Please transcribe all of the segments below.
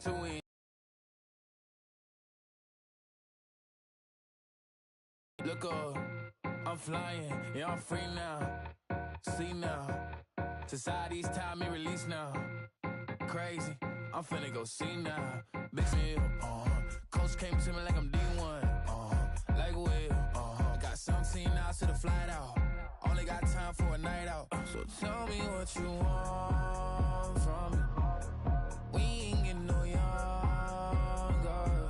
2 Look up, I'm flying, yeah, I'm free now. See now, society's time me release now. Crazy, I'm finna go see now. Big meal, coach came to me like I'm D1, like Will, got 17 hours to the flight out. Only got time for a night out. So tell me what you want from me. We ain't getting no younger.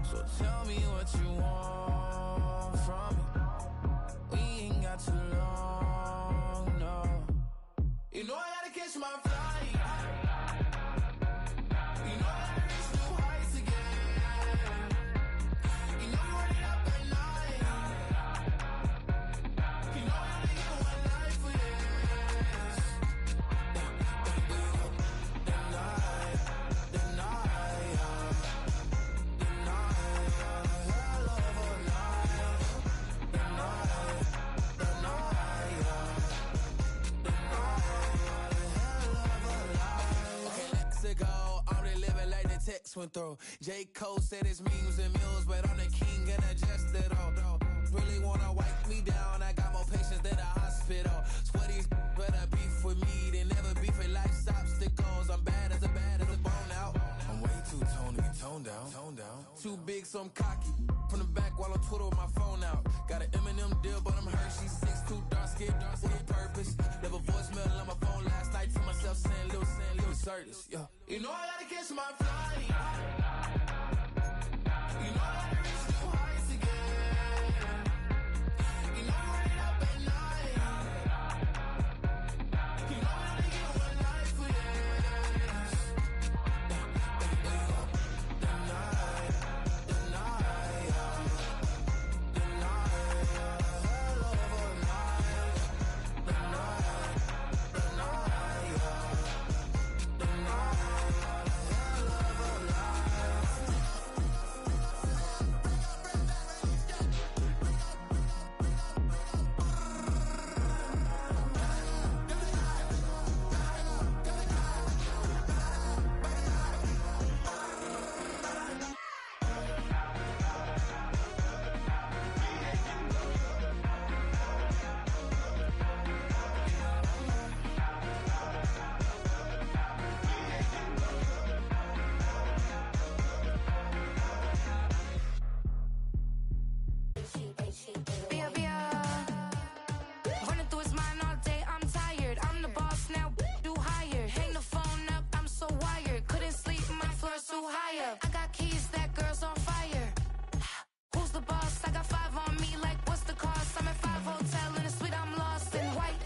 So tell me what you want from me. We ain't got too long, no. You know I gotta catch my flight. You know I gotta reach new heights again. You know you run it up at night. You know I only get one life for this. The night, hell of a night. The night, hell of a life. Okay, let's go. I'm really living like the text went through. J. Cole said it's memes and mills, but I'm the king and adjusted all. Really wanna wipe me down. I got more patience than a hospital. Sweaty's better beef with me than never beef with life's obstacles. I'm bad as a bone out. I'm way too toned to be toned down. Too big, so I'm cocky. From the back while on Twitter with my phone out. Got an Eminem deal, but I'm Hershey. 6'2", dark skin, with purpose. Never voicemail on my phone last night to myself saying little certis. Yeah. You know I gotta catch my flight. You know I gotta reach new heights again. You know I run it up at night. You know I only get one life for this. The night, hell of a night. The night, hell of a life. Running through his mind all day, I'm tired. I'm the boss now, do higher. Hang the phone up, I'm so wired. Couldn't sleep, my floor's too high up. I got keys, that girl's on fire. Who's the boss? I got 5 on me, like what's the cost? I'm at 5 hotel in a suite, I'm lost in white.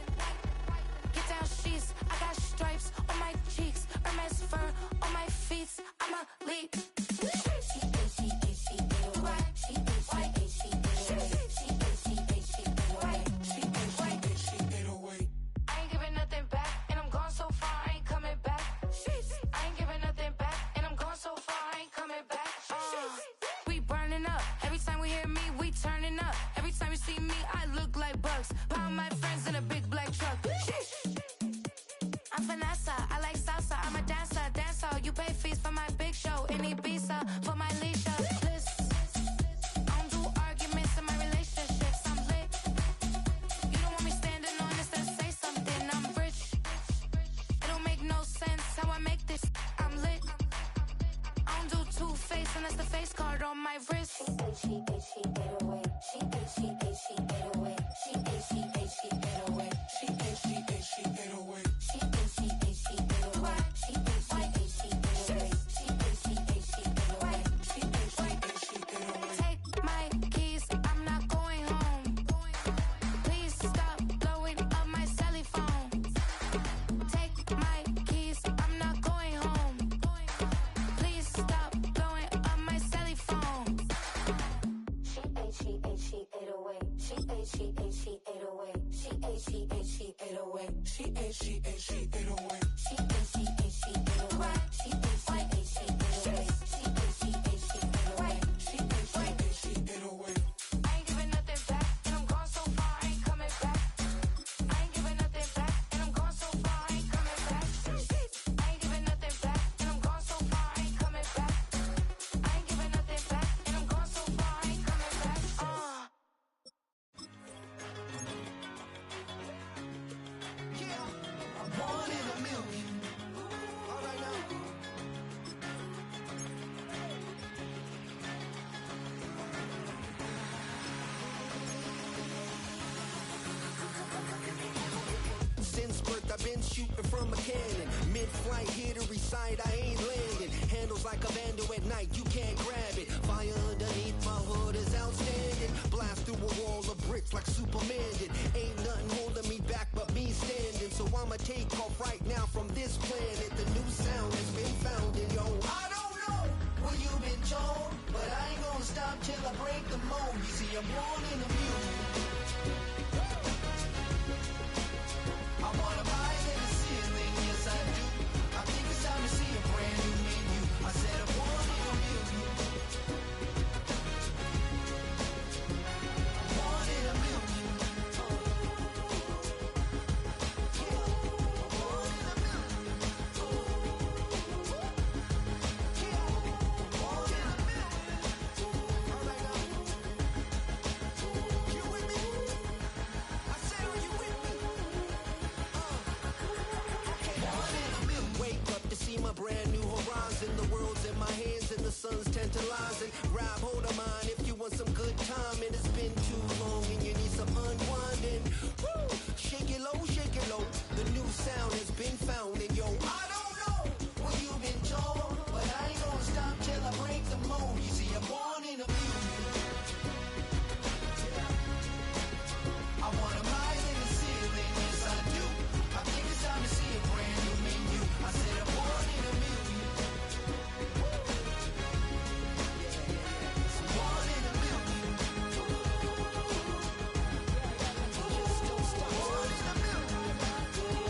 Get down sheets, I got stripes on my cheeks, Hermes fur on my feet. I'm a leap. I ain't giving nothing back, and I'm gone so far, I ain't coming back. I ain't giving nothing back, and I'm gone so far, I ain't coming back. We burning up. Every time we hear me, we turning up. Every time you see me, I look like bugs. Pound my friends in a big black truck. I'm Vanessa, I like salsa, I'm a dancer. You pay fees for my big show in Ibiza, for my leisure. I don't do arguments in my relationships, I'm lit. You don't want me standing on this, then say something, I'm rich. It don't make no sense how I make this, I'm lit. I don't do two-face unless the face card on my wrist. She get away. She get away. She get away. She get away. Take my keys, I'm not going home. Please stop blowing up my celly phone. Take my keys, I'm not going home. Please stop blowing up my celly phone. She ate away. She ate away. She ate away. She ate away. I ain't giving nothing back, and I'm gone so far, I ain't coming back. I ain't giving nothing back, and I'm gone so far, I ain't coming back. I ain't giving nothing back, and I'm gone so far, I ain't coming been shooting from a cannon. Mid-flight, here to recite, I ain't landing. Handles like a vandal at night, you can't grab it. Fire underneath my hood is outstanding. Blast through a wall of bricks like Superman did. Ain't nothing holding me back but me standing. So I'ma take off right now from this planet. The new sound has been found in yo. I don't know what you've been told, but I ain't gonna stop till I break the mold. You see, I'm born in the music. I wanna rise in the ceiling, yes I do. I think it's time to see a brand new menu. I said I'm born in a million. Born in a million. Born in a million. Born in a million. All right now. You with me? I said, are you with me? Wake up to see my brand new horizon. The world's in my hands and the sun's tantalizing. Grab hold of mine if you want some good time. And it's been too long and you need some unwinding. Woo! Shake it low, shake it low. The new sound has been found. And yo, I don't know what you've been told, but I ain't gonna stop till I break the mold. You see, I'm born in a music. I wanna rise in the ceiling, yes I do. I think it's time to see a brand new menu. I said I'm born in a million. Born in a million. Just don't stop. Born in a million. Born in a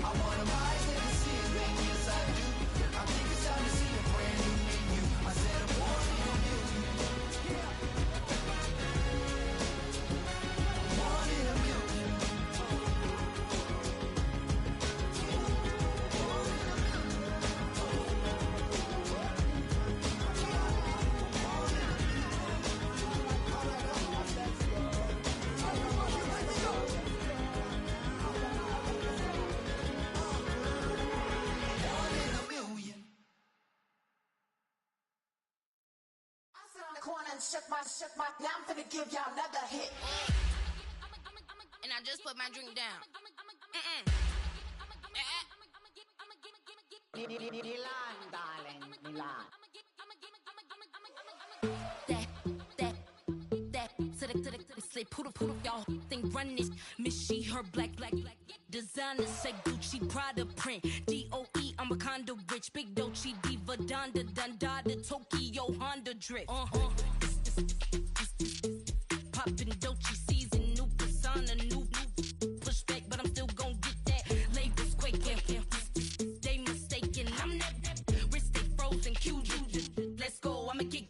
I wanna rise in the ceiling, yes I do. I think it's time to see a brand new menu. I said I'm born in a million. Born in a million. Born in a million. I sit on the corner and shook my, now I'm finna give y'all another hit. And I just put my drink down. Milan, darling, Milan. That, say poodle, y'all think run this. Miss she, her black. Designer say Gucci, Prada print. DOE, I'm a condo rich. Big Dolce, Diva, Donda, Tokyo, Honda drip. Poppin' Dolce season, new persona, new pushback, but I'm still gon' get that. Labels quaking, they mistaken. I'm that wrist they frozen, QU. Let's go, I'ma get.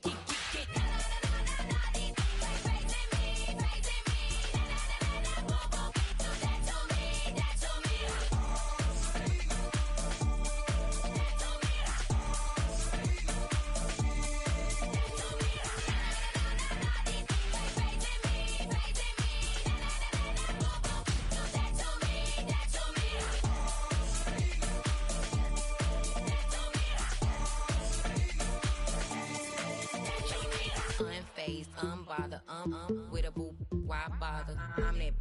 Unfazed, unbothered, with a boo, why bother? I'm that,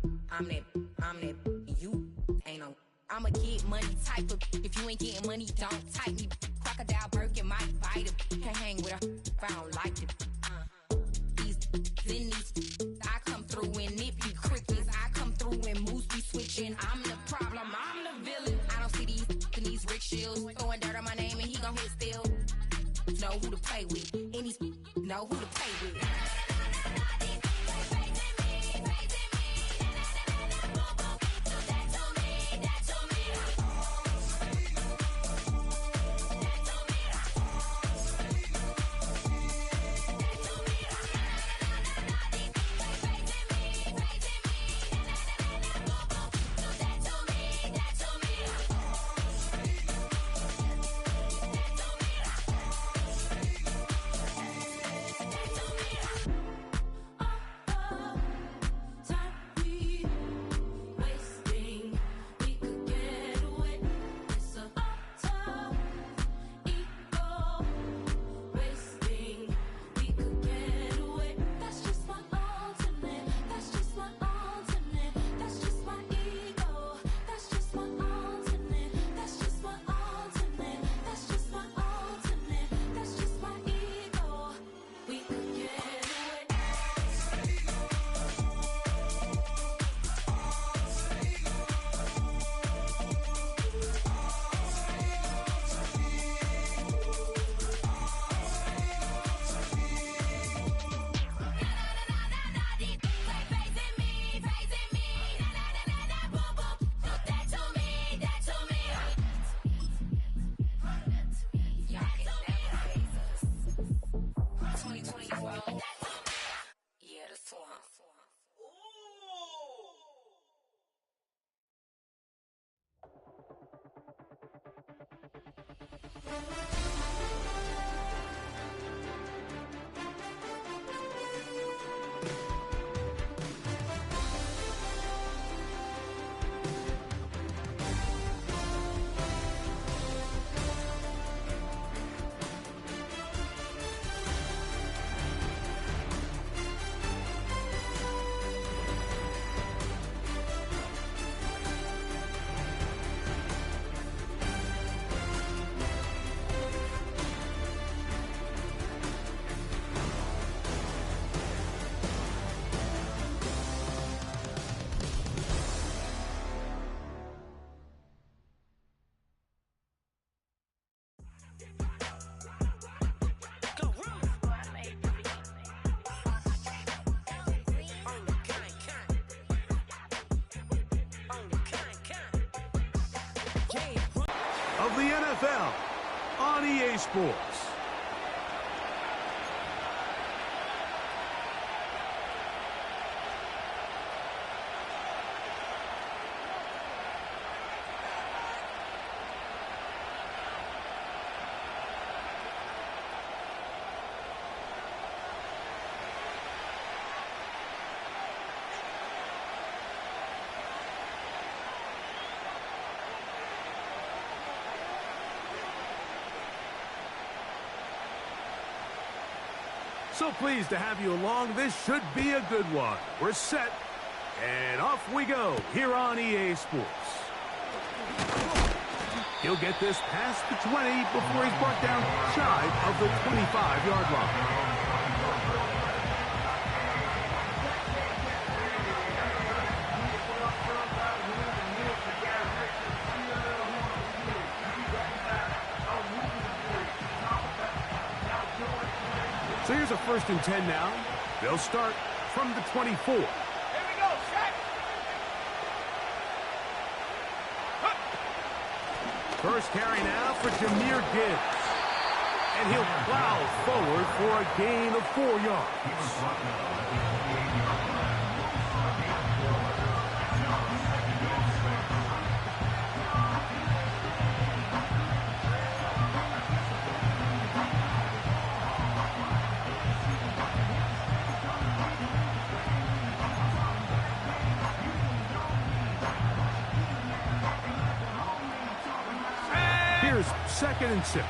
you ain't no. I'm a get money type of. If you ain't getting money, don't type me. Crocodile Birkin might bite him. Can't hang with her if I don't like it. These, I come through and nip you crickets. I come through and moves be switching. I'm the problem, I'm the villain. I don't see these rickshaws throwing dirt on my name and he gon' hit still. Know who to play with, and these know who to play with. That's Of the NFL on EA Sports. So pleased to have you along. This should be a good one. We're set, and off we go here on EA Sports. He'll get this past the 20 before he's brought down shy of the 25-yard line. So here's a 1st and 10 now. They'll start from the 24. Here we go, Shaq. First carry now for Jahmyr Gibbs. And he'll plow forward for a gain of 4 yards. Here's 2nd and 6.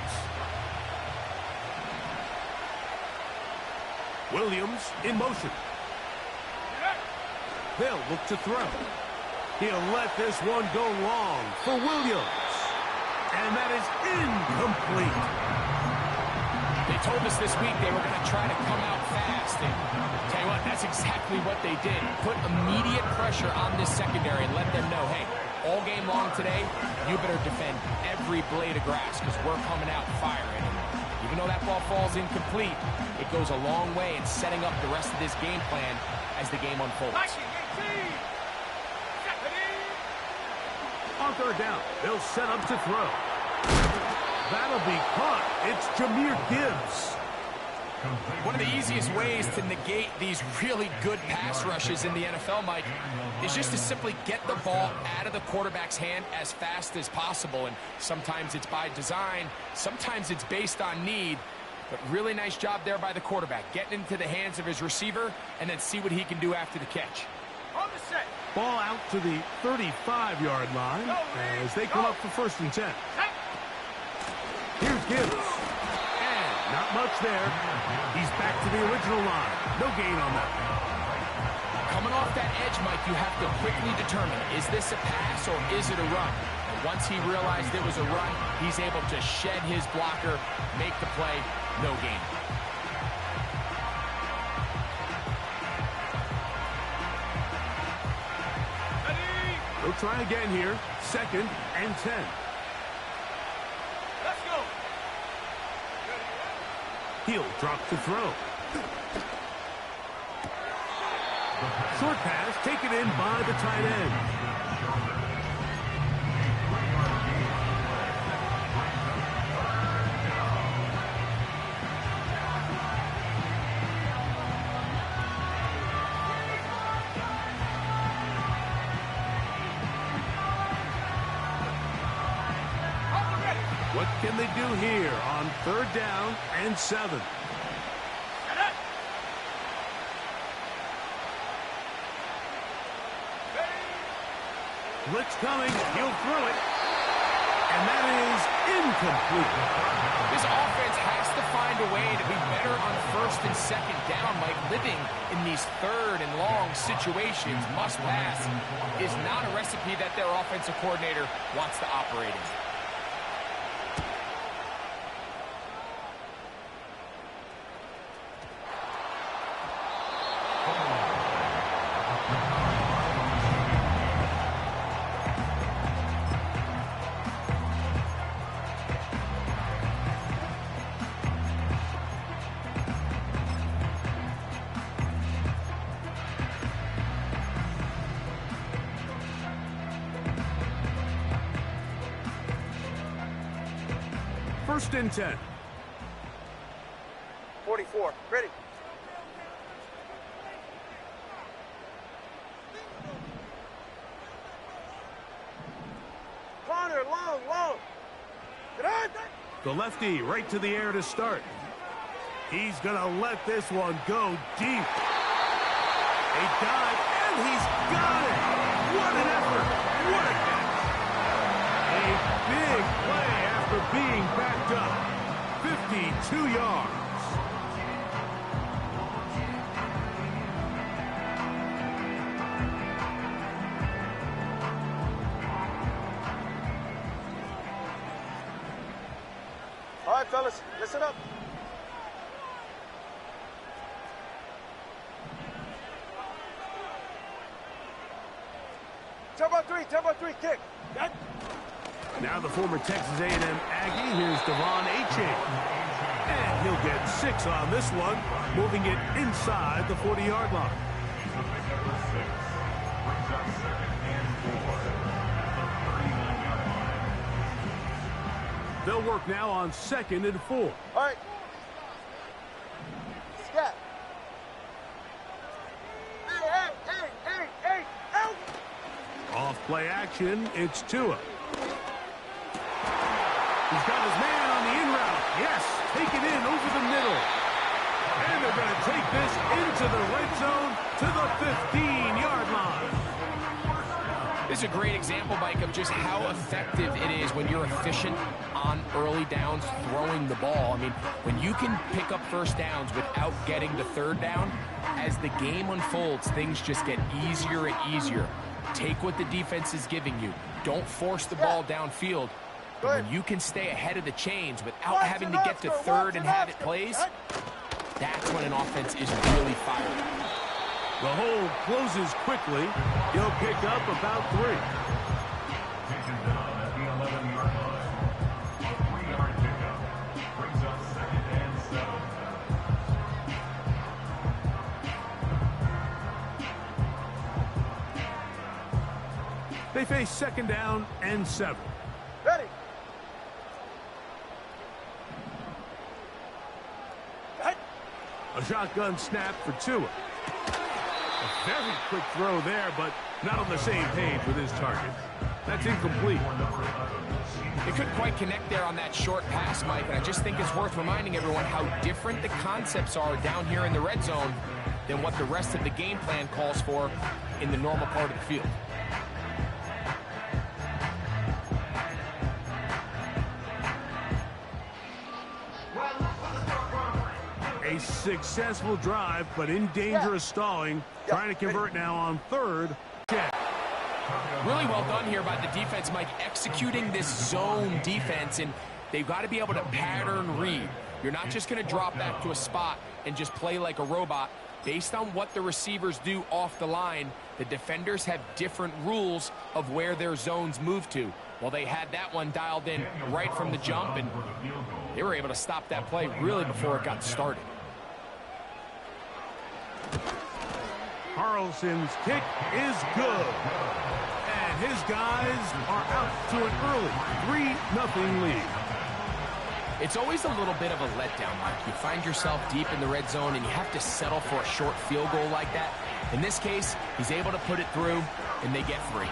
Williams in motion. They'll look to throw. He'll let this one go long for Williams. And that is incomplete. They told us this week they were going to try to come out fast. And tell you what, that's exactly what they did. Put immediate pressure on this secondary and let them know, hey, all game long today, you better defend every blade of grass because we're coming out firing. And even though that ball falls incomplete, it goes a long way in setting up the rest of this game plan as the game unfolds. On 3rd down, they'll set up to throw. That'll be caught. It's Jahmyr Gibbs. One of the easiest ways to negate these really good pass rushes in the NFL, Mike, is just to simply get the ball out of the quarterback's hand as fast as possible. And sometimes it's by design, sometimes it's based on need. But really nice job there by the quarterback, getting into the hands of his receiver and then see what he can do after the catch. On the set. Ball out to the 35-yard line as they come up for 1st and 10. Here's Gibbs. And not much there. He's back to the original line. No gain on that. Coming off that edge, Mike, you have to quickly determine, is this a pass or is it a run? And once he realized it was a run, he's able to shed his blocker, make the play, no gain. They'll try again here. 2nd and 10. Let's go. He'll drop to throw. Short pass taken in by the tight end. What can they do here on 3rd down and 7? Blitz coming. He'll throw it. And that is incomplete. This offense has to find a way to be better on 1st and 2nd down. Like living in these 3rd and long situations, must pass, is not a recipe that their offensive coordinator wants to operate in. First and 10. 44. Ready. Corner, long. Get on. The lefty right to the air to start. He's going to let this one go deep. A dive, and he's got it. What an effort. What a catch. A big play after being backed up. 52 yards. All right, fellas, listen up. Turbo 3, kick. Got. Now the former Texas A&M Aggie, here's Devon Achane. And he'll get 6 on this one, moving it inside the 40-yard line. They'll work now on 2nd and 4. All right. Scat. Hey, out. Off play action, it's Tua. He's got his man on the in route. Yes, take it in over the middle. And they're going to take this into the red zone to the 15-yard line. This is a great example, Mike, of just how effective it is when you're efficient on early downs throwing the ball. I mean, when you can pick up first downs without getting the 3rd down, as the game unfolds, things just get easier and easier. Take what the defense is giving you. Don't force the ball downfield. But when you can stay ahead of the chains without having to get to 3rd and have it plays, that's when an offense is really firing. The hole closes quickly. He'll pick up about 3. They face 2nd down and 7. Ready. A shotgun snap for Tua. A very quick throw there, but not on the same page with his target. That's incomplete. They couldn't quite connect there on that short pass, Mike, and I just think it's worth reminding everyone how different the concepts are down here in the red zone than what the rest of the game plan calls for in the normal part of the field. A successful drive, but in danger of stalling. Trying to convert now on 3rd. Check. Really well done here by the defense, Mike, executing this zone defense, and they've got to be able to pattern read. You're not just going to drop back to a spot and just play like a robot. Based on what the receivers do off the line, the defenders have different rules of where their zones move to. Well, they had that one dialed in right from the jump, and they were able to stop that play really before it got started. Carlson's kick is good. And his guys are out to an early 3-0 lead. It's always a little bit of a letdown, Mike. You find yourself deep in the red zone and you have to settle for a short field goal like that. In this case, he's able to put it through, and they get 3.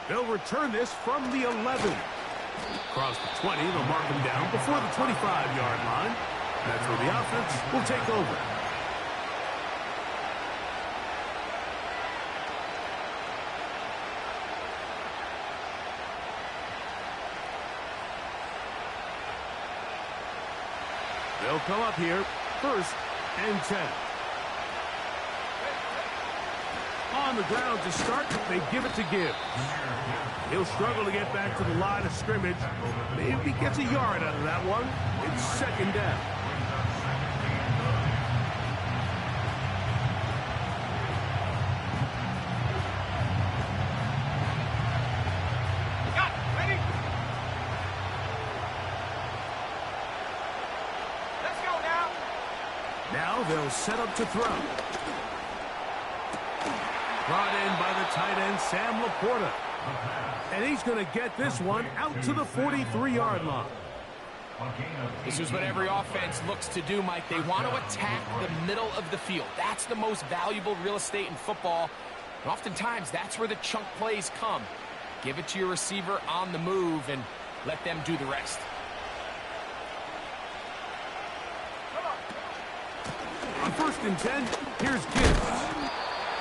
They'll return this from the 11. Across the 20, they'll mark him down before the 25-yard line. That's where the offense will take over. They'll come up here, 1st and 10. On the ground to start, they give it to Gibbs. He'll struggle to get back to the line of scrimmage. Maybe gets a yard out of that one. It's 2nd down. Ready? Let's go now. Now they'll set up to throw. Brought in by the tight end, Sam Laporta. And he's going to get this one out to the 43-yard line. This is what every offense looks to do, Mike. They want to attack the middle of the field. That's the most valuable real estate in football. And oftentimes, that's where the chunk plays come. Give it to your receiver on the move and let them do the rest. On 1st and 10, here's Gibbs.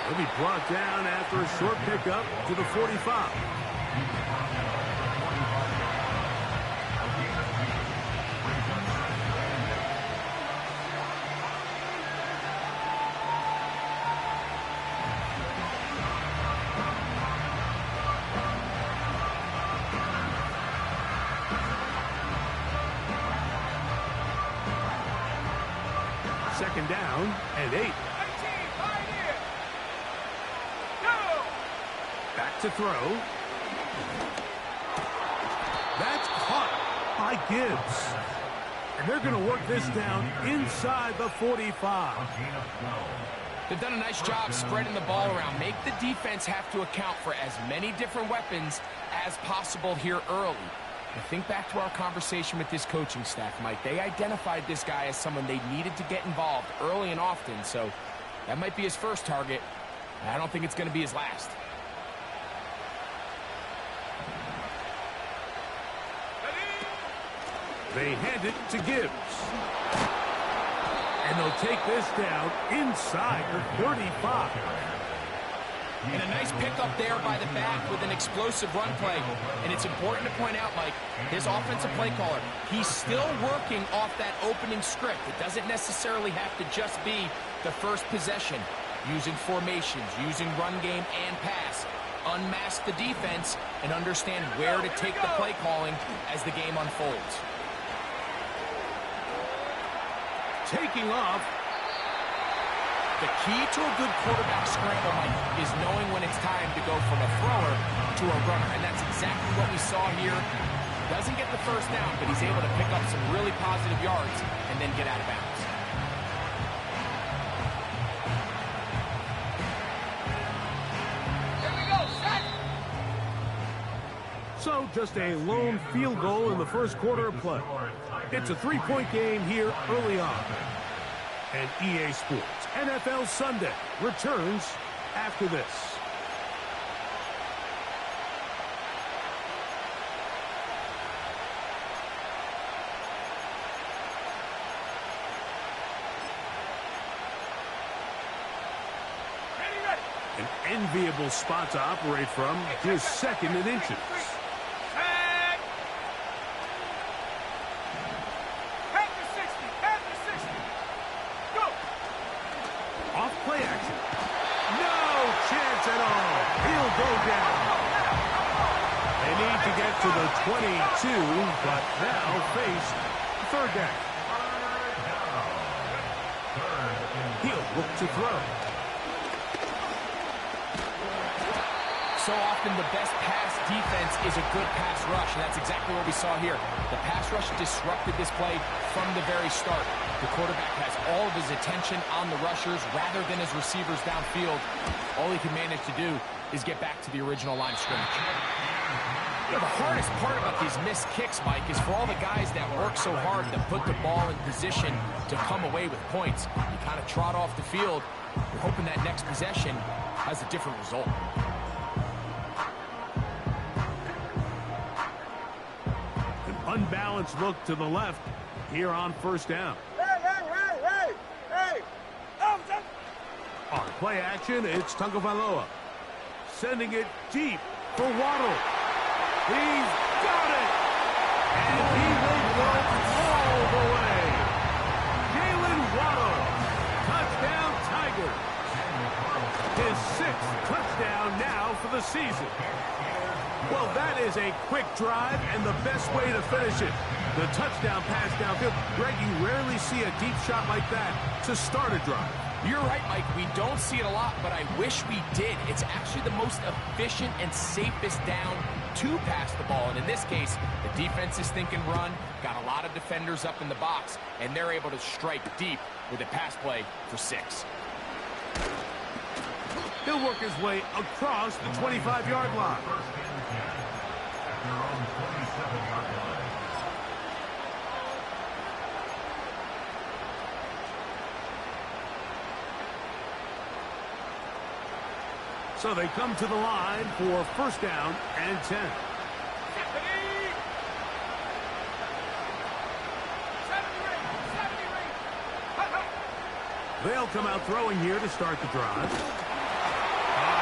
He'll be brought down after a short pickup to the 45. Second down and 8. Back to throw. That's caught by Gibbs. And they're going to work this down inside the 45. They've done a nice job spreading the ball around. Make the defense have to account for as many different weapons as possible here early. And think back to our conversation with this coaching staff, Mike. They identified this guy as someone they needed to get involved early and often. So that might be his first target. I don't think it's going to be his last. They hand it to Gibbs. And they'll take this down inside the 35. And a nice pickup there by the back with an explosive run play. And it's important to point out, Mike, his offensive play caller, he's still working off that opening script. It doesn't necessarily have to just be the first possession. Using formations, using run game and pass. Unmask the defense and understand where to take the play calling as the game unfolds. Taking off. The key to a good quarterback scramble, Mike, is knowing when it's time to go from a thrower to a runner. And that's exactly what we saw here. Doesn't get the first down, but he's able to pick up some really positive yards and then get out of bounds. Here we go, set! So just a lone field goal in the first quarter of play. It's a 3-point game here early on. And EA Sports NFL Sunday returns after this. An enviable spot to operate from, just 2nd and inches. Play action. No chance at all. He'll go down. They need to get to the 22, but now face 3rd down. He'll look to throw. So often the best pass defense is a good pass rush, and that's exactly what we saw here. The pass rush disrupted this play from the very start. The quarterback has all of his attention on the rushers rather than his receivers downfield. All he can manage to do is get back to the original line of scrimmage. You know, the hardest part about these missed kicks, Mike, is for all the guys that work so hard to put the ball in position to come away with points. You kind of trot off the field. You're hoping that next possession has a different result. Unbalanced look to the left here on first down. Hey! On play action, it's Tagovailoa. Sending it deep for Waddle. He's got it! And he will go all the way. Jalen Waddle. Touchdown Tigers. His 6th touchdown now for the season. Well, that is a quick drive and the best way to finish it. The touchdown pass downfield. Greg, you rarely see a deep shot like that to start a drive. You're right, Mike. We don't see it a lot, but I wish we did. It's actually the most efficient and safest down to pass the ball. And in this case, the defense is thinking run, got a lot of defenders up in the box, and they're able to strike deep with a pass play for 6. He'll work his way across the 25-yard line. So they come to the line for first down and 10. They'll come out throwing here to start the drive. A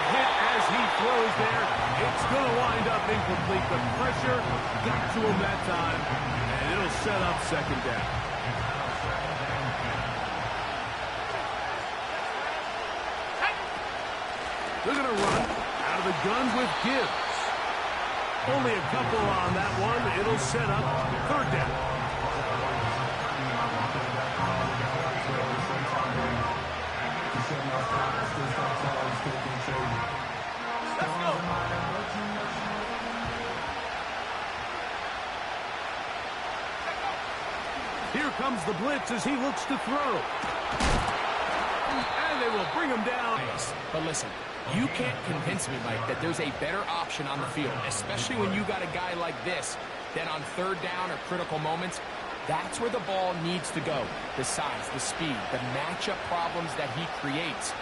hit as he throws there. It's going to wind up incomplete. The pressure got to him that time, and it'll set up second down. They're going to run out of the gun with Gibbs. Only a couple on that one. It'll set up third down. Here comes the blitz as he looks to throw. And they will bring him down. But listen, you can't convince me, Mike, that there's a better option on the field, especially when you got a guy like this, that on third down or critical moments, that's where the ball needs to go. The size, the speed, the matchup problems that he creates.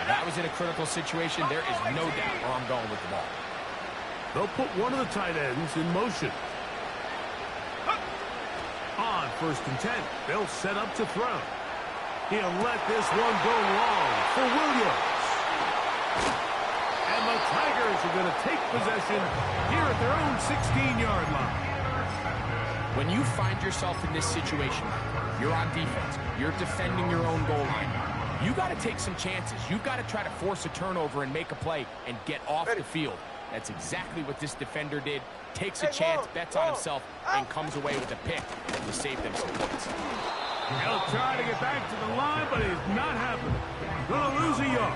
If that was in a critical situation, there is no doubt where I'm going with the ball. They'll put one of the tight ends in motion. On first and 10, they'll set up to throw. He'll let this one go long for Williams. And the Tigers are going to take possession here at their own 16-yard line. When you find yourself in this situation, you're on defense, you're defending your own goal line, you got to take some chances. You've got to try to force a turnover and make a play and get off the field. That's exactly what this defender did. Takes a chance, bets on himself, and comes away with a pick to save them some points. He'll try to get back to the line, but he's not happening. Gonna lose a yard.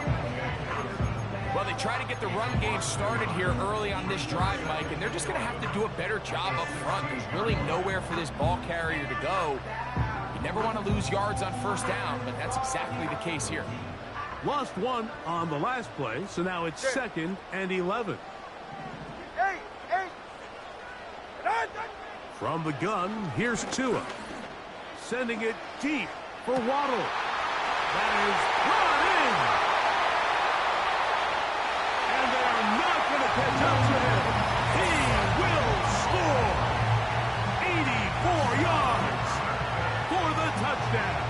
Well, they try to get the run game started here early on this drive, Mike, and they're just going to have to do a better job up front. There's really nowhere for this ball carrier to go. You never want to lose yards on first down, but that's exactly the case here. Lost one on the last play, so now it's 2nd and 11. From the gun, here's Tua. Sending it deep for Waddle. That is brought in. And they are not going to catch up to him. He will score. 84 yards for the touchdown.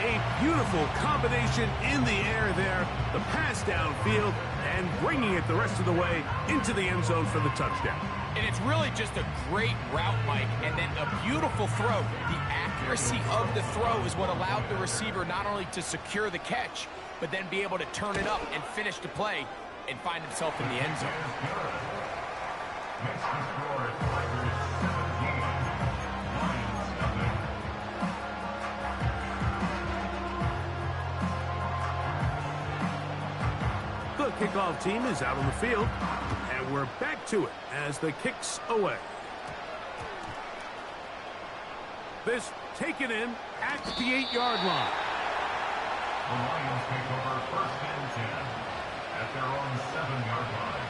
A beautiful combination in the air there. The pass downfield and bringing it the rest of the way into the end zone for the touchdown. And it's really just a great route, Mike, and then a beautiful throw. The accuracy of the throw is what allowed the receiver not only to secure the catch, but then be able to turn it up and finish the play and find himself in the end zone. The kickoff team is out on the field, and we're back to it as the kick's away. This taken in at the 8-yard line. The Lions take over first and 10 at their own 7-yard line.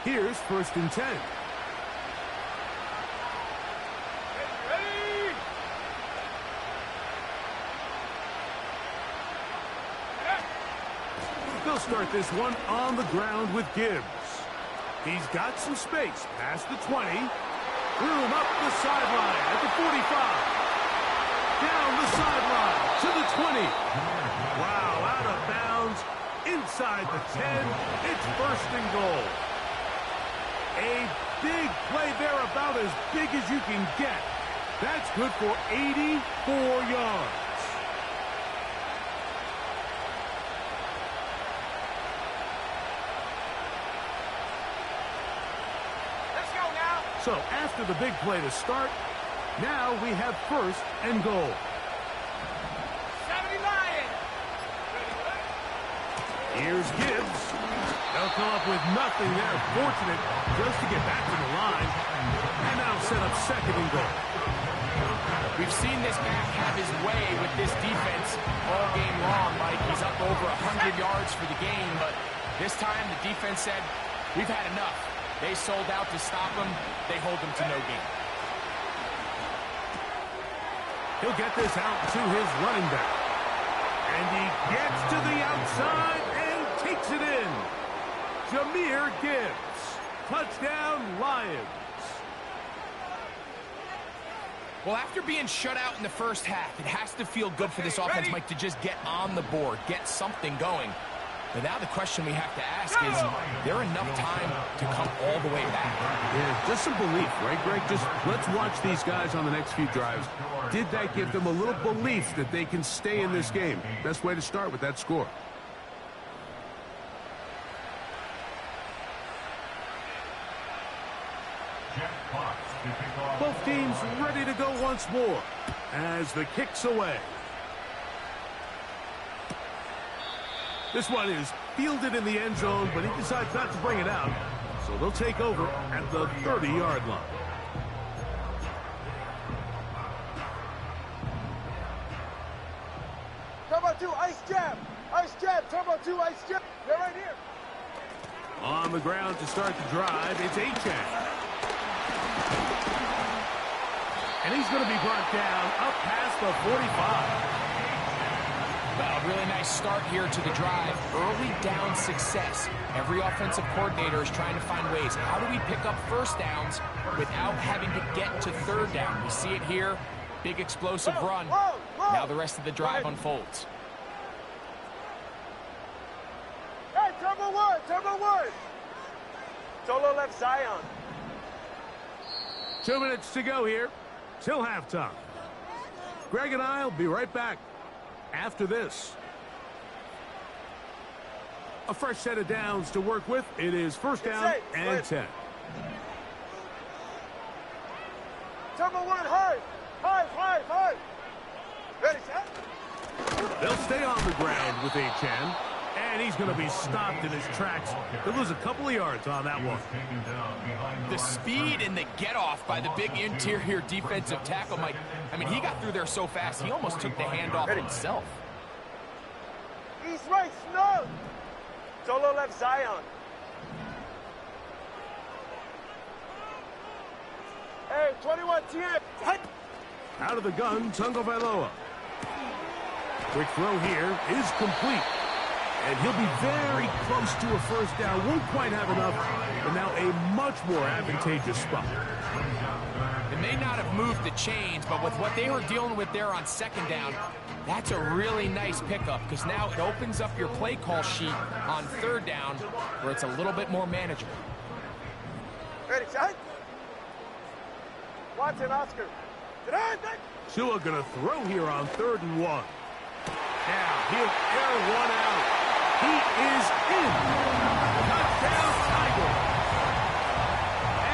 Here's first and 10. They'll start this one on the ground with Gibbs. He's got some space past the 20. Threw him up the sideline at the 45. Down the sideline to the 20. Wow, out of bounds. Inside the 10. It's first and goal. A big play there, about as big as you can get. That's good for 84 yards. So after the big play to start, now we have first and goal. 70 Lions! Here's Gibbs. They'll come up with nothing there. Fortunate just to get back to the line. And now set up second and goal. We've seen this back have his way with this defense all game long, Mike. He's up over 100 yards for the game, but this time the defense said, we've had enough. They sold out to stop him. They hold him to no gain. He'll get this out to his running back. And he gets to the outside and takes it in. Jahmyr Gibbs. Touchdown, Lions. Well, after being shut out in the first half, it has to feel good for this offense, Mike, to just get on the board, get something going. But now the question we have to ask is, there enough time to come all the way back? Yeah, just some belief, right, Greg? Just let's watch these guys on the next few drives. Did that give them a little belief that they can stay in this game? Best way to start with that score. Both teams ready to go once more as the kick's away. This one is fielded in the end zone, but he decides not to bring it out. So they'll take over at the 30-yard line. Turbo 2, ice jab! Ice jab, Turbo 2, ice jab! They're right here! On the ground to start the drive, it's Achane. And he's going to be brought down up past the 45. Well, a really nice start here to the drive. Early down success. Every offensive coordinator is trying to find ways. How do we pick up first downs without having to get to third down? We see it here. Big explosive run. Now the rest of the drive unfolds. Hey, Turbo 1, Turbo 1! Solo left Zion. 2 minutes to go here till halftime. Greg and I will be right back after this. A fresh set of downs to work with. It is first down and 10. Turbo 1, hard! Hard! Ready, set? They'll stay on the ground with Achane. And he's going to be stopped in his tracks. They'll lose a couple of yards on that one. The speed and the get-off by the big interior defensive tackle, Mike. I mean, he got through there so fast, he almost took the handoff himself. East right, snug! Solo left Zion. Hey, 21 TM. Out of the gun, Tungo Vailoa. Quick throw here is complete. And he'll be very close to a first down. Won't quite have enough, but now a much more advantageous spot. It may not have moved the chains, but with what they were dealing with there on second down, that's a really nice pickup because now it opens up your play call sheet on third down where it's a little bit more manageable. Ready, set? Watson, Oscar. Tua going to throw here on 3rd and 1. Now he'll air one out. He is in. Touchdown, Tiger.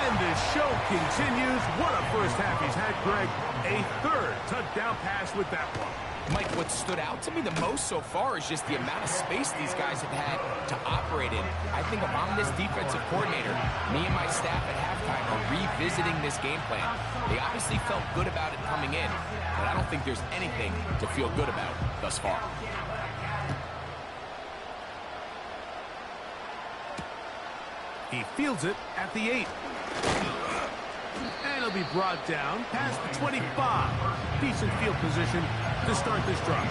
And the show continues. What a first half he's had, Greg. A 3rd touchdown pass with that one. Mike, what stood out to me the most so far is just the amount of space these guys have had to operate in. I think if I'm this defensive coordinator, me and my staff at halftime are revisiting this game plan. They obviously felt good about it coming in, but I don't think there's anything to feel good about thus far. He fields it at the 8. And he'll be brought down past the 25. Decent field position to start this drive.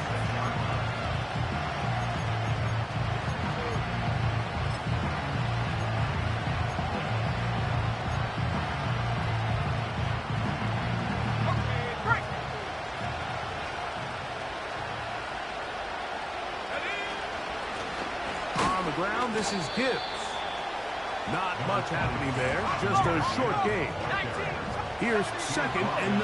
ground. This is Gibbs. Not much happening there. Just a short gain. Here's 2nd and 9.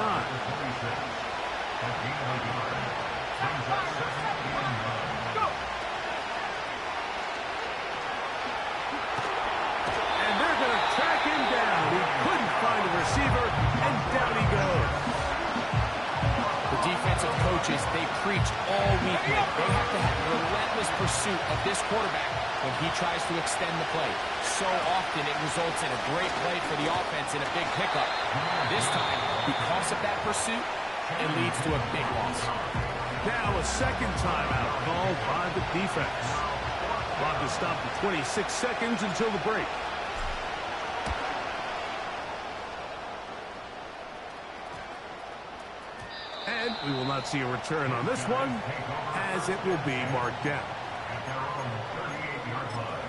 And they're going to track him down. He couldn't find a receiver, and down he goes. The defensive coaches, they preach all week. They have to have relentless pursuit of this quarterback when he tries to extend the play. So often it results in a great play for the offense and a big pickup. This time, because of that pursuit, it leads to a big loss. Now a second timeout called by the defense. Clock is stopped at 26 seconds until the break. And we will not see a return on this one, as it will be marked down. At their own 38-yard line.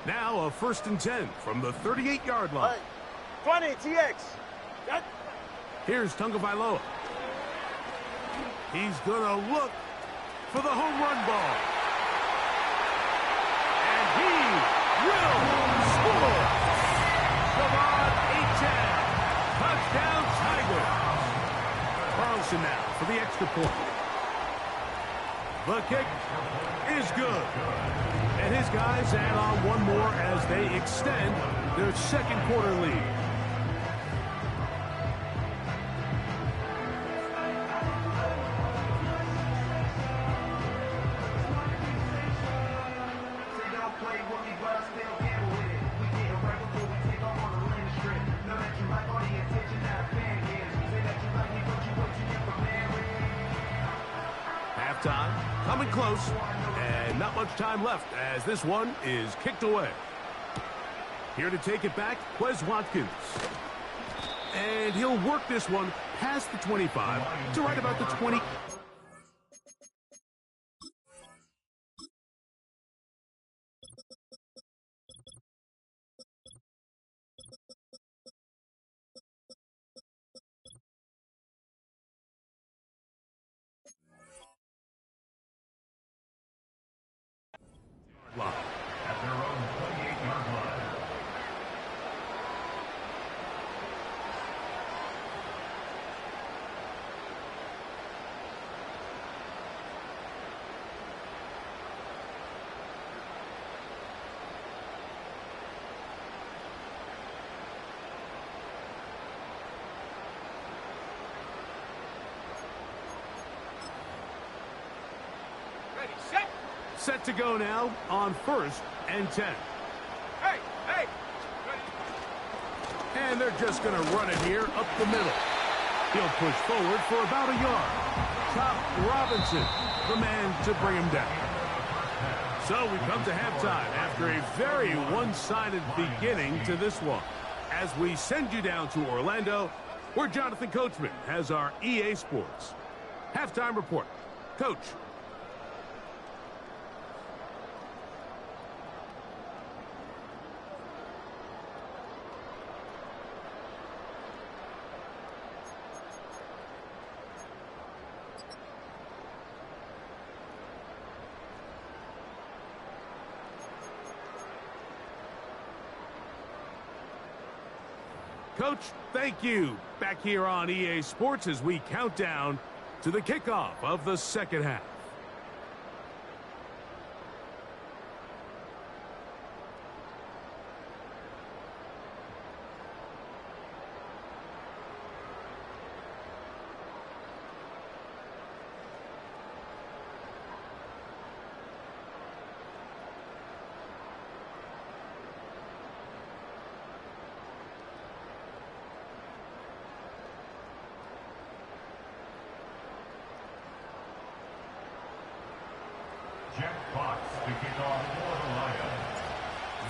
Now a 1st and 10 from the 38-yard line. 20, TX. Here's Tagovailoa. He's going to look for the home run ball. And he will score. Come on, 8-10. Touchdown, Tiger. Carlson now for the extra point. The kick is good. And his guys add on one more as they extend their 2nd quarter lead. Halftime coming close, and not much time left as this one is kicked away. Here to take it back, Quez Watkins. And he'll work this one past the 25 to right about the 20. At their own 28-yard line. Ready, set. Set to go now on 1st and 10. Hey, hey. Ready. And they're just going to run it here up the middle. He'll push forward for about a yard. Chop Robinson, the man to bring him down. So we come to halftime after a very one-sided beginning to this one. As we send you down to Orlando, where Jonathan Coachman has our EA Sports halftime report. Coach. Coach, thank you. Back here on EA Sports as we count down to the kickoff of the 2nd half.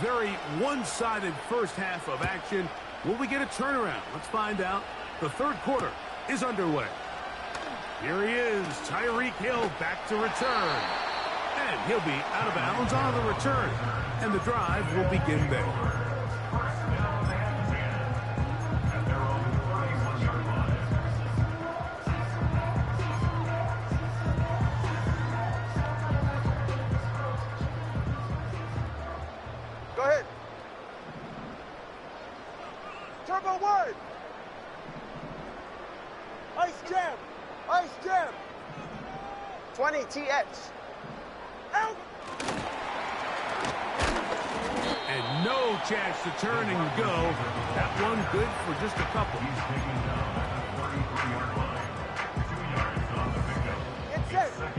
Very one-sided first half of action. Will we get a turnaround? Let's find out. The 3rd quarter is underway. Here he is, Tyreek Hill back to return. And he'll be out of bounds on the return. And the drive will begin there. 20 TX. Out! And no chance to turn and go. That one good for just a couple. He's taken down at the 33-yard line. 2 yards on the pickup.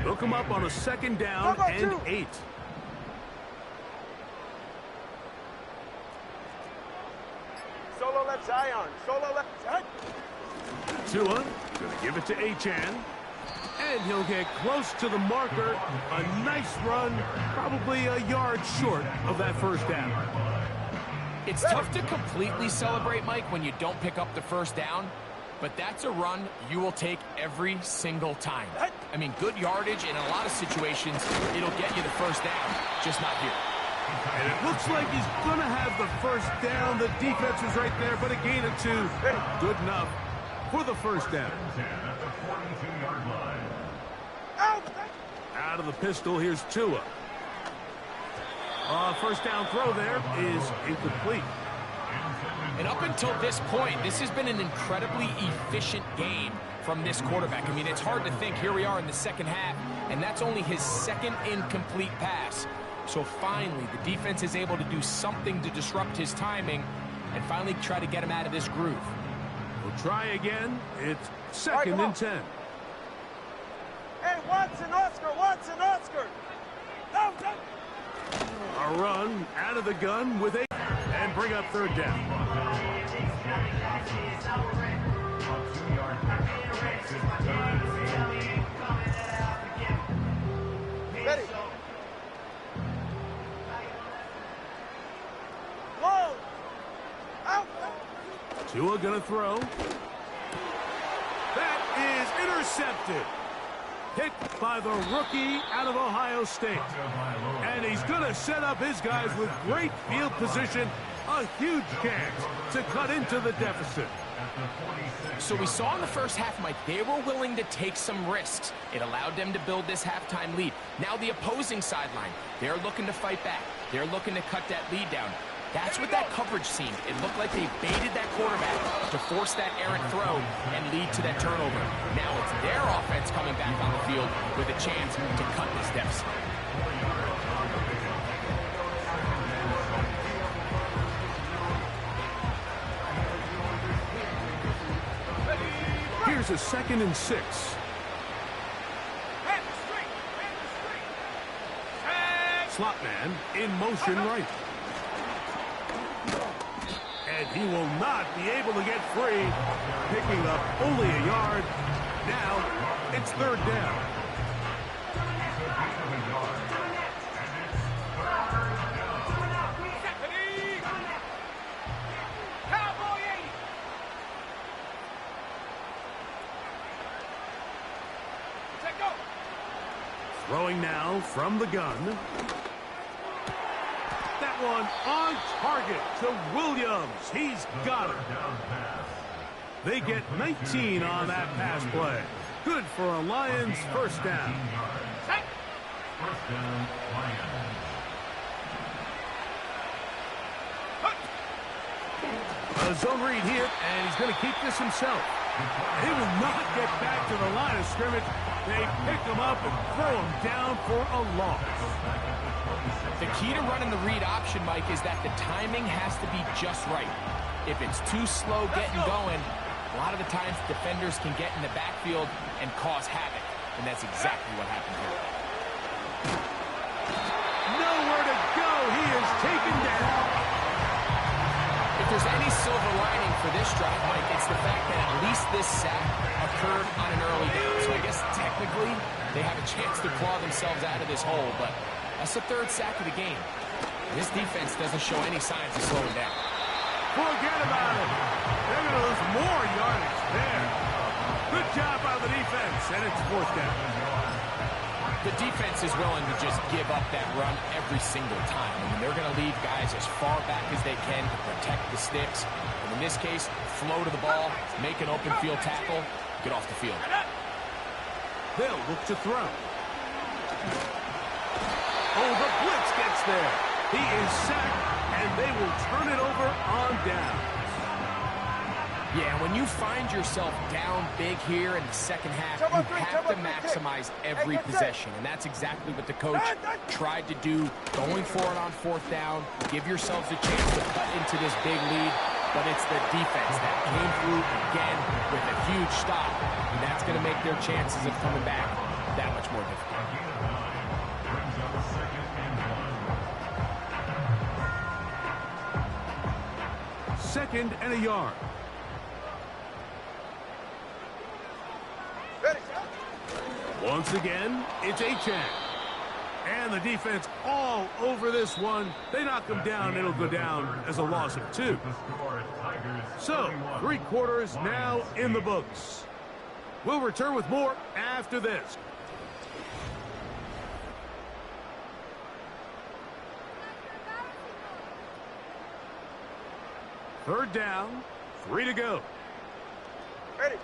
They'll come up on a second down and 8. Solo left Zion. Solo left. Tua gonna give it to Achan. And he'll get close to the marker. A nice run, probably a yard short of that first down. It's tough to completely celebrate, Mike, when you don't pick up the first down, but that's a run you will take every single time. I mean, good yardage, in a lot of situations, it'll get you the first down, just not here. And it looks like he's going to have the first down. The defense was right there, but a gain of 2. Good enough for the first down. At the 42-yard line. Out of the pistol, here's Tua. First down throw there is incomplete. And up until this point, this has been an incredibly efficient game from this quarterback. I mean, it's hard to think. Here we are in the second half, and that's only his second incomplete pass. So finally, the defense is able to do something to disrupt his timing and finally try to get him out of this groove. We'll try again. It's second and 10. Hey, Watson, Oscar. No. A run out of the gun with 8 and bring up third down. Ready. Whoa. Out. Tua gonna throw. That is intercepted. Hit by the rookie out of Ohio State. And he's going to set up his guys with great field position. A huge chance to cut into the deficit. So we saw in the first half, Mike, they were willing to take some risks. It allowed them to build this halftime lead. Now the opposing sideline, they're looking to fight back. They're looking to cut that lead down. That's what that coverage seemed. It looked like they baited that quarterback to force that errant throw and lead to that turnover. Now it's their offense coming back on the field with a chance to cut this deficit. Here's a second and 6. Slot man in motion right. And he will not be able to get free, picking up only a yard. Now it's third down. Throwing now from the gun. That one on target to Williams. He's got it. They get 19 on that pass play. Good for a Lions first down. First down, Lions. A zone read here, and he's going to keep this himself. He will not get back to the line of scrimmage. They pick him up and throw him down for a loss. The key to running the read option, Mike, is that the timing has to be just right. If it's too slow getting going, a lot of the times defenders can get in the backfield and cause havoc, and that's exactly what happened here. Nowhere to go. He is taken down. If there's any silver lining for this drive, Mike, it's the fact that at least this sack occurred on an early down. So I guess technically they have a chance to claw themselves out of this hole, but that's the third sack of the game. This defense doesn't show any signs of slowing down. Forget about it. They're going to lose more yardage there. Good job by the defense, and it's fourth down. The defense is willing to just give up that run every single time. I mean, they're going to leave guys as far back as they can to protect the sticks. And in this case, flow to the ball, make an open field tackle, get off the field. They'll look to throw. Oh, the blitz gets there. He is sacked, and they will turn it over on down. Yeah, when you find yourself down big here in the second half, you have to maximize every possession, and that's exactly what the coach tried to do, going for it on fourth down. Give yourselves a chance to cut into this big lead, but it's the defense that came through again with a huge stop, and that's going to make their chances of coming back that much more difficult. Second and a yard. Once again, it's Achan. And the defense all over this one. They knock him down. It'll go down as a loss of 2. So, 3 quarters now in the books. We'll return with more after this. Third down, 3 to go. Ready.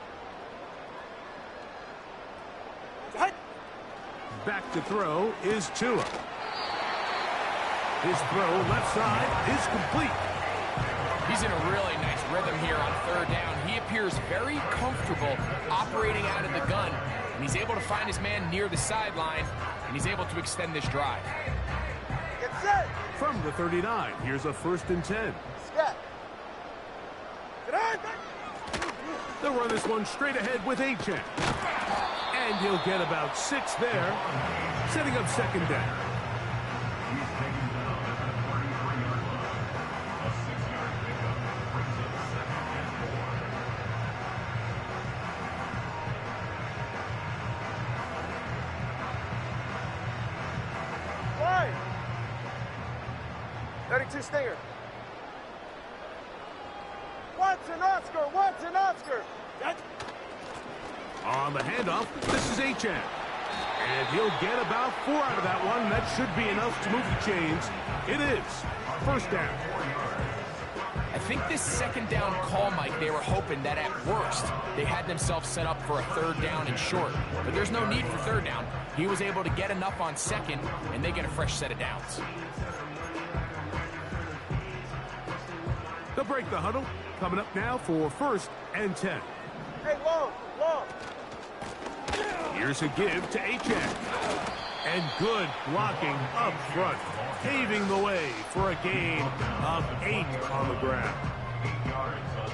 Back to throw is Tua. His throw left side is complete. He's in a really nice rhythm here on third down. He appears very comfortable operating out of the gun, and he's able to find his man near the sideline, and he's able to extend this drive. Get set. From the 39, here's a 1st and 10. Step. Get on. They'll run this one straight ahead with Achan. And he'll get about 6 there, setting up second down. Line. 32 Stinger. What's an Oscar? On the handoff, this is Achan. And he'll get about 4 out of that one. That should be enough to move the chains. It is. First down. I think this second down call, Mike, they were hoping that at worst they had themselves set up for a third down and short. But there's no need for third down. He was able to get enough on second, and they get a fresh set of downs. They'll break the huddle. Coming up now for 1st and 10. Hey, long. Here's a give to Achan. And good blocking up front, paving the way for a gain of 8 on the ground.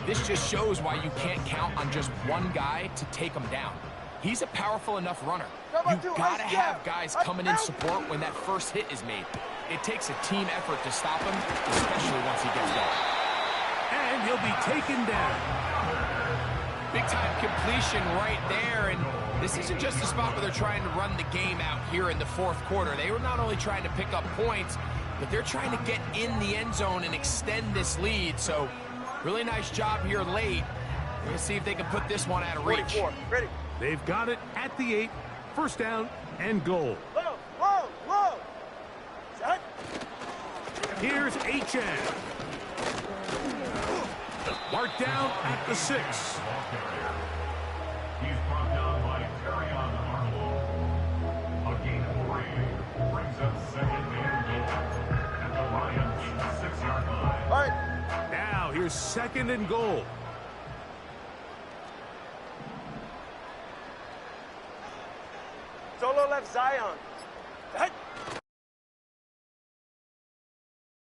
This just shows why you can't count on just one guy to take him down. He's a powerful enough runner. You've got to have guys coming in support when that first hit is made. It takes a team effort to stop him, especially once he gets going. And he'll be taken down. Big-time completion right there, and this isn't just a spot where they're trying to run the game out here in the 4th quarter. They were not only trying to pick up points, but they're trying to get in the end zone and extend this lead. So, really nice job here late. We're going to see if they can put this one out of reach. 44. Ready. They've got it at the 8. First down and goal. Whoa. Set. Here's Achan. Marked down at the 6. He's brought down by Terrion Arnold. A gain of 3 brings up second and goal at the Lions' 6-yard line. All right. Now here's 2nd and goal. Solo left Zion. Set.